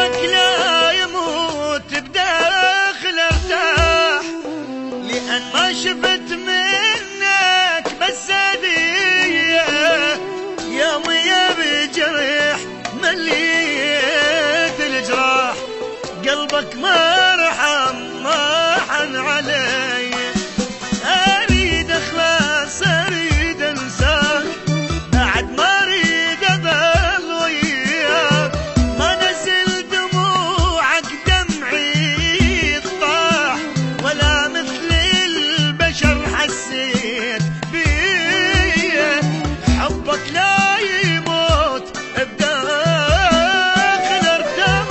تلقاك لا يموت بداخل ارتاح، لأن ما شفت منك بس هدية يومية بجرح مليت الجراح. قلبك ما رحم ما حن علي، اريد اخلص اريد انساك بعد ما اريد اظل وياك. ما نزل دموعك دمعي طاح، ولا مثل البشر حسيت بيه. حبك لا يموت بداخل ارتاح.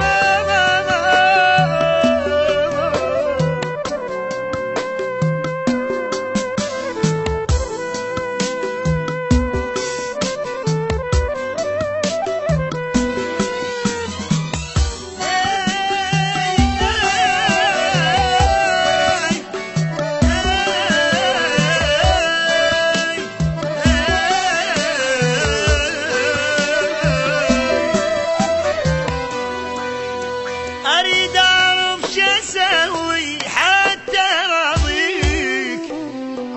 أريد أعرف شسوي حتى راضيك،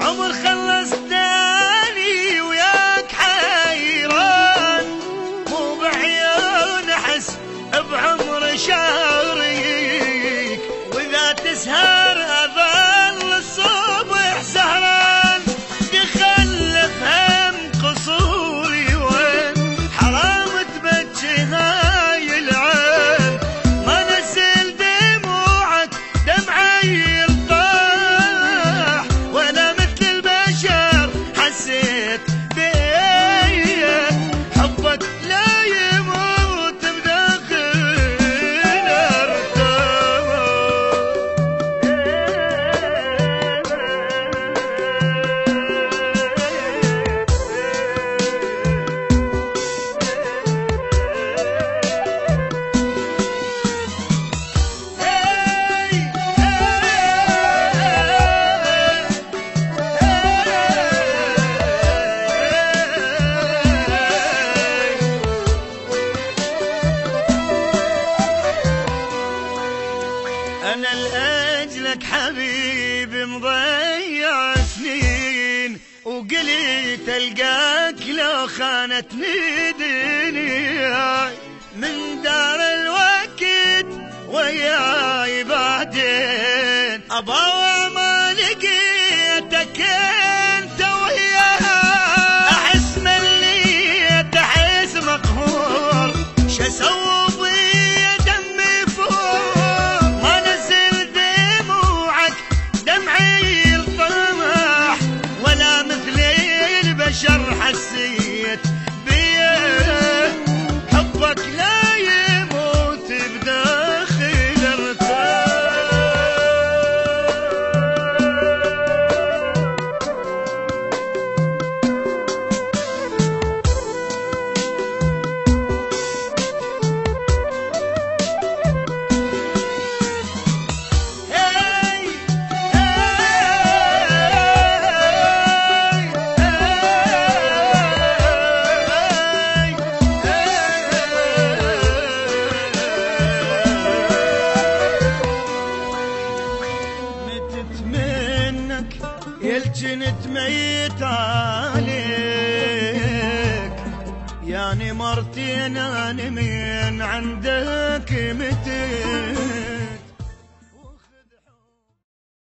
عمر خلصتني وياك حيران. مو بعيون أحس بعمر شاريك، وإذا تسهر أظل الصبح سهران. تخلف هم قصوري وين، حرام تبكي هاي العين. ما نزل دموعك دمعي يرطاح، ولا مثل البشر حسيت بيه. حبك لا يموت بداخل ارتاح. أنا لأجلك حبيبي مضيع سنين، وقلت ألقاك لو خانتني دنياي. من دار الوقت وياي بعدين أبا ما لقيتك أنت وياها. أحس مليت أحس مقهور، شسوي بي دمي فوق. ما نزل دموعك دمعي الطمح، ولا مثل البشر حسيت بيه. حبك لا يموت بداخل ارتاح. يلجنت ميت عليك، يعني مرتين انا من عندك متين.